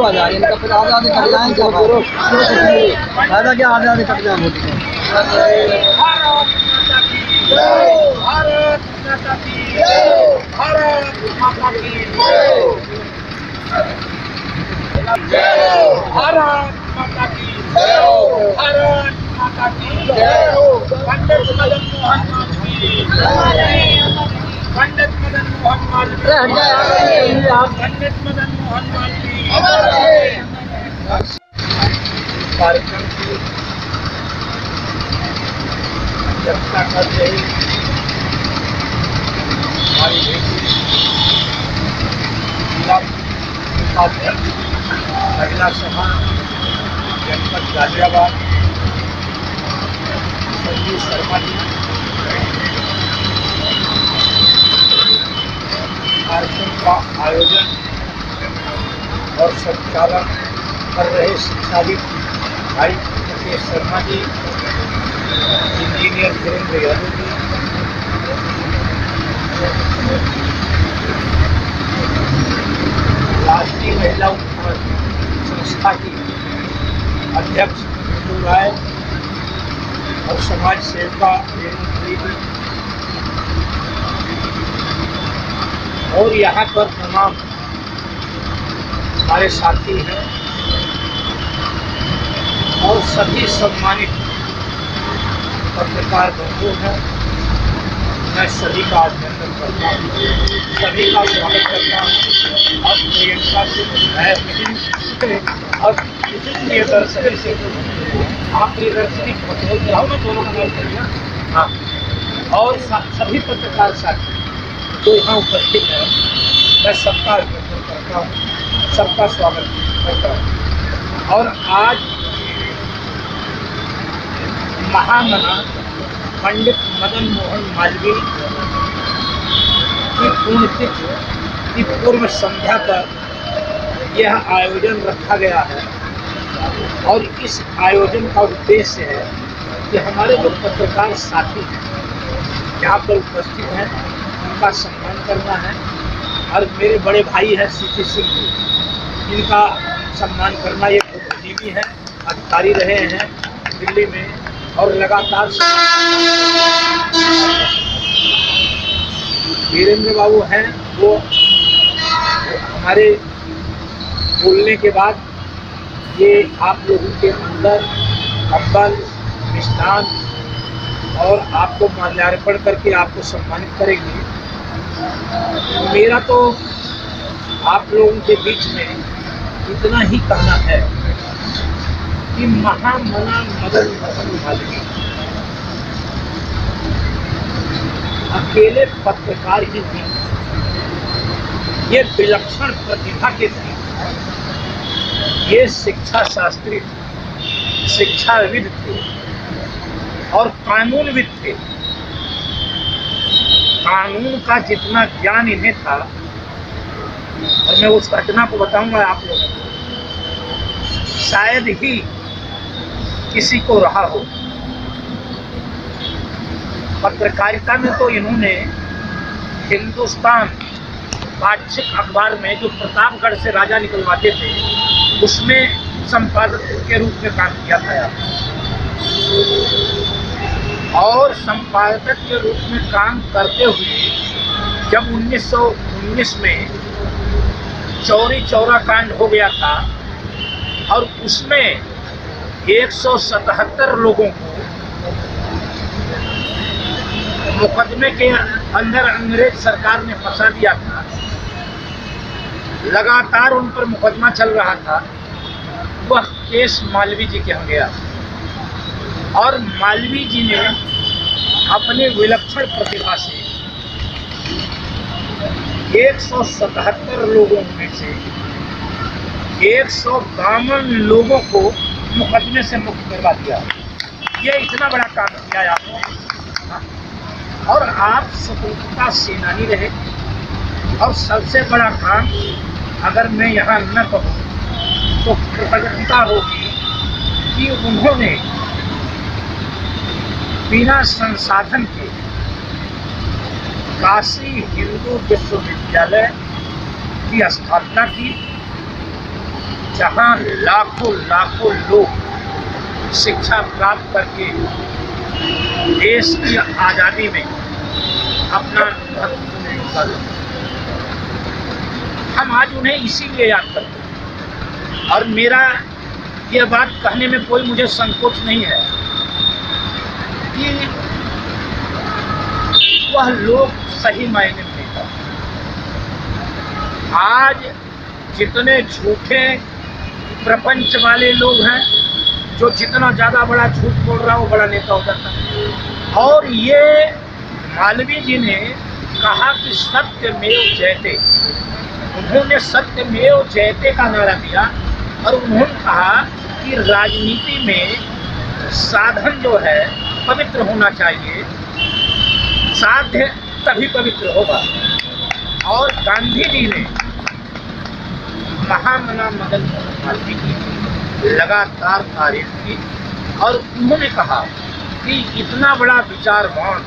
आ जाए इनका, फिर आधे आधे कट जाए क्या फायदा, क्या आधे आधे कट जाए मोदी का। पंडित मदन मोहन मालवीय, पंडित मदन मोहन मालवीय। कार्यक्रम की अध्यक्षता कर रही हमारी बेटी जिला उपाध्यक्ष महिला सभा जनपद गाजियाबाद संजीव शर्मा जी, कार्यक्रम का आयोजन और संचालन कर रहे शिक्षाविद भाई मुकेश शर्मा जी, इंजीनियर धीरेन्द्र यादव जी, राष्ट्रीय महिला उत्थान संस्था की अध्यक्ष नीतू राय और समाज सेविका रेणु जी, और यहाँ पर तमाम हमारे साथी हैं और सभी सम्मानित पत्रकार बंधु हैं। मैं सभी का अभिनंदन करता हूँ, सभी का स्वागत करता हूँ। और प्रियंका से और प्रियदर्शनी से, आप प्रियदर्शनी बोल रहा हूँ, मैं दोनों का नाम करूँगा। हाँ, और सभी पत्रकार साथी जो यहाँ उपस्थित है, मैं सबका अभिनंदन करता हूँ, सबका स्वागत करता हूँ। और आज महामना पंडित मदन मोहन मालवीय की पुण्यतिथि की पूर्व संध्या पर यह आयोजन रखा गया है। और इस आयोजन का उद्देश्य है कि हमारे जो पत्रकार साथी हैं यहाँ पर उपस्थित हैं, उनका सम्मान करना है। और मेरे बड़े भाई हैं सीपी सिंह जी, इनका सम्मान करना। ये बुद्धिजीवी हैं, अधिकारी रहे हैं दिल्ली में और लगातार वीरेंद्र बाबू हैं, वो हमारे बोलने के बाद ये आप लोगों के अंदर कंबल, मिष्ठान और आपको माल्यार्पण करके आपको सम्मानित करेंगे। मेरा तो आप लोगों के बीच में इतना ही कहना है कि महामना मदन मोहन मालवीय अकेले पत्रकार ही थे, ये विलक्षण प्रतिभा के थे, ये शिक्षा शास्त्री, शिक्षाविद थे और कानूनविद थे। कानून का जितना ज्ञान इन्हें था, और मैं उस घटना को बताऊंगा आप लोगों को, शायद ही किसी को रहा हो। पत्रकारिता में तो इन्होंने हिंदुस्तान वार्षिक अखबार में जो प्रतापगढ़ से राजा निकलवाते थे, उसमें संपादक के रूप में काम किया था। और संपादक के रूप में काम करते हुए जब 1919 में चौरी चौरा कांड हो गया था और उसमें 177 लोगों को मुकदमे के अंदर अंग्रेज सरकार ने फंसा दिया था, लगातार उन पर मुकदमा चल रहा था। वह केस मालवीय जी के यहाँ गया और मालवीय जी ने अपने विलक्षण प्रतिभा से 177 लोगों में से 152 लोगों को मुकदमे से मुक्त करवा दिया। ये इतना बड़ा काम किया आपने। और आप स्वतंत्रता सेनानी रहे। और सबसे बड़ा काम अगर मैं यहाँ न कहूँ तो कृतज्ञता होगी कि उन्होंने बिना संसाधन के काशी हिंदू विश्वविद्यालय की स्थापना की, जहाँ लाखों लाखों लोग शिक्षा प्राप्त करके देश की आज़ादी में अपना महत्वपूर्ण योगदान देते हैं। हम आज उन्हें इसीलिए याद करते हैं और मेरा यह बात कहने में कोई मुझे संकोच नहीं है कि वह लोग सही मायने में नहीं था। आज जितने झूठे प्रपंच वाले लोग हैं, जो जितना ज़्यादा बड़ा झूठ बोल रहा है वो बड़ा नेता हो जाता है। और ये मालवीय जी ने कहा कि सत्यमेव जयते, उन्होंने सत्यमेव जयते का नारा दिया और उन्होंने कहा कि राजनीति में साधन जो है पवित्र होना चाहिए, साध्य तभी पवित्र होगा। और गांधी जी ने महामना मदन मोहन मालवीय की लगातार तारीफ की और उन्होंने कहा कि इतना बड़ा विचारवान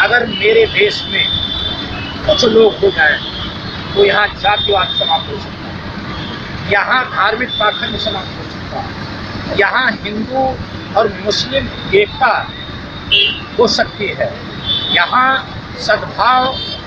अगर मेरे देश में कुछ लोग हो जाए तो यहाँ जातिवाद समाप्त हो सकता है, यहाँ धार्मिक पाखंड समाप्त हो सकता है, यहाँ हिंदू और मुस्लिम एकता हो सकती है, यहाँ सद्भाव,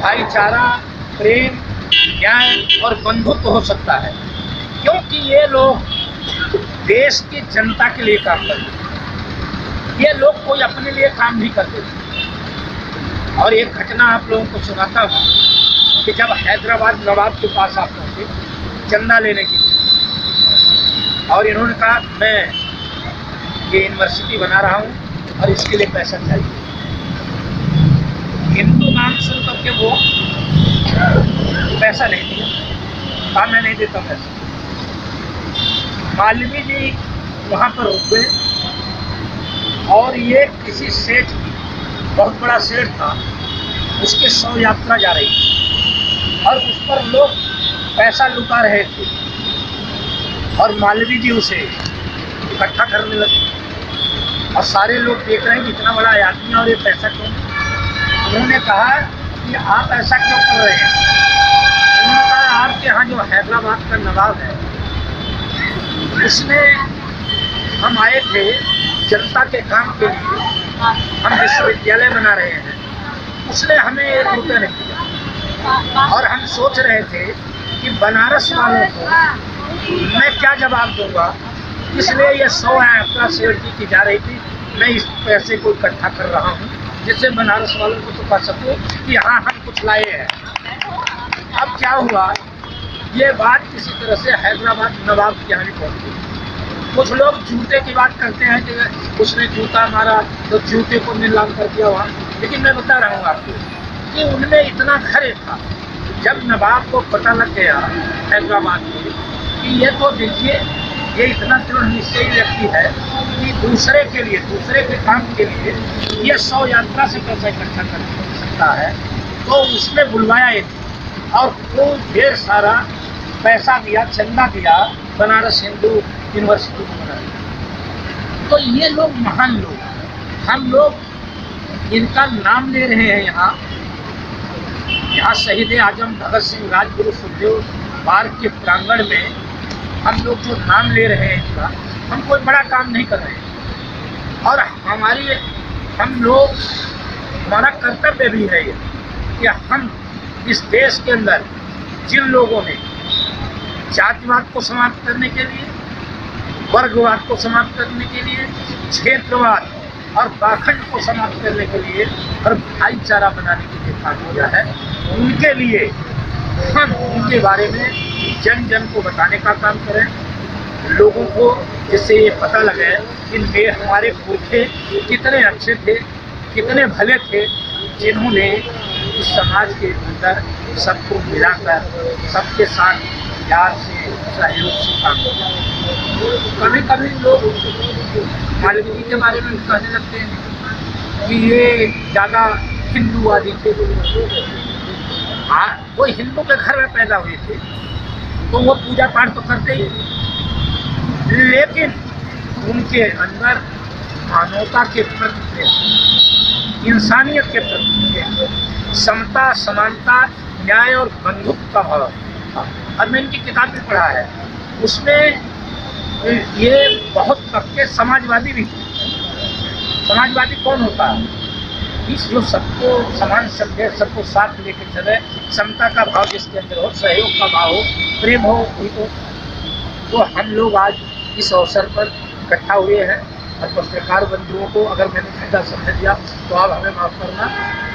भाईचारा, प्रेम, न्याय और बंधुत्व हो सकता है। क्योंकि ये लोग देश की जनता के लिए काम करते हैं, ये लोग कोई अपने लिए काम नहीं करते। और एक घटना आप लोगों को सुनाता हूँ कि जब हैदराबाद नवाब के पास आप पहुँचे चंदा लेने के लिए और इन्होंने कहा मैं ये यूनिवर्सिटी बना रहा हूँ और इसके लिए पैसा चाहिए। हिंदू नाम सुन करके वो पैसा नहीं दिया, कहा मैं नहीं देता पैसा। मालवीय जी वहाँ पर रुक गए और ये किसी सेठ, बहुत बड़ा सेठ था, उसके 100 यात्रा जा रही थी और उस पर लोग पैसा लुटा रहे थे और मालवीय जी उसे इकट्ठा करने लगे और सारे लोग देख रहे हैं कि इतना बड़ा आदमी और ये पैसा क्यों। उन्होंने कहा कि आप ऐसा क्यों कर रहे हैं। उन्होंने कहा आपके यहाँ जो हैदराबाद का नवाब है उसने, हम आए थे जनता के काम के लिए, हम विश्वविद्यालय बना रहे हैं, उसने हमें 1 रुपया नहीं दिया और हम सोच रहे थे कि बनारस वालों को मैं क्या जवाब दूंगा, इसलिए ये 100 यात्रा सेठ जी की जा रही थी, मैं इस पैसे को इकट्ठा कर रहा हूँ जिससे बनारस वालों को तो कह सकूँ कि हाँ हम कुछ लाए हैं। अब क्या हुआ, ये बात किसी तरह से हैदराबाद नवाब के यहाँ भी पहुँच गई। कुछ लोग जूते की बात करते हैं कि उसने जूता मारा तो जूते को नीलाम कर दिया वहाँ, लेकिन मैं बता रहा हूँ आपको कि उनमें इतना खरे था। जब नवाब को पता लग गया हैदराबाद में कि ये तो देखिए ये इतना दृढ़ निश्चयी व्यक्ति है कि दूसरे के लिए, दूसरे के काम के लिए ये 100 यात्रा से पैसा इकट्ठा कर सकता है, तो उसने बुलवाया एक और खूब ढेर सारा पैसा दिया, चंदा दिया, बनारस हिंदू यूनिवर्सिटी को बनाया। तो ये लोग महान लोग, हम लोग इनका नाम ले रहे हैं। यहाँ शहीद आजम भगत सिंह, राजगुरु सुखदेव पार्क के प्रांगण में हम लोग जो नाम ले रहे हैं इनका, हम कोई बड़ा काम नहीं कर रहे हैं। और हमारा कर्तव्य भी है ये कि हम इस देश के अंदर जिन लोगों ने जातिवाद को समाप्त करने के लिए, वर्गवाद को समाप्त करने के लिए, क्षेत्रवाद और पाखंड को समाप्त करने के लिए और भाईचारा बनाने के लिए काम किया है, उनके लिए हम उनके बारे में जन जन को बताने का काम करें, लोगों को, जिससे ये पता लगे कि हमारे पुरखे कितने अच्छे थे, कितने भले थे, जिन्होंने इस समाज के अंदर सबको मिलाकर सबके साथ प्यार से, सहयोग से काम किया। कभी कभी लोग मालवीय जी के बारे में कहने लगते हैं कि ये ज़्यादा हिंदूवादी थे। हाँ, वो हिंदू के घर में पैदा हुए थे तो वो पूजा पाठ तो करते ही, लेकिन उनके अंदर मानवता के प्रति, इंसानियत के प्रति, समता, समानता, न्याय और बंधुत्व का भाव था। और मैं इनकी किताब भी पढ़ा है उसमें ये बहुत पक्के समाजवादी भी थे। समाजवादी कौन होता है? इस जो सबको समान समझे, सबको साथ लेके चले, समता का भाव जिसके अंदर हो, सहयोग का भाव हो, प्रेम हो उनको। तो हम लोग आज इस अवसर पर इकट्ठा हुए हैं और पत्रकार बंधुओं को, अगर मैंने फायदा समझ दिया तो आप हमें माफ़ करना,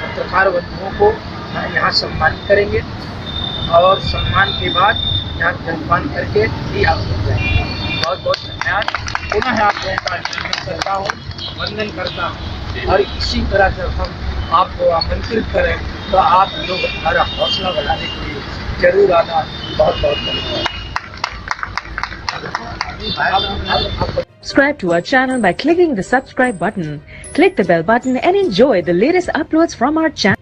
पत्रकार बंधुओं को हम यहाँ सम्मानित करेंगे और सम्मान के बाद यहाँ जलपान करके ही आप लोग जाएंगे। बहुत बहुत धन्यवाद। पुनः आप लोगों का अभिनंदन करता हूँ, वंदन करता हूँ और इसी तरह जब हम आपको आमंत्रित करें तो आप लोग हमारा हौसला बढ़ाने के लिए जरूर आना। बहुत बहुत धन्यवाद। Subscribe to our channel by clicking the subscribe button. Click the bell button and enjoy the latest uploads from our channel.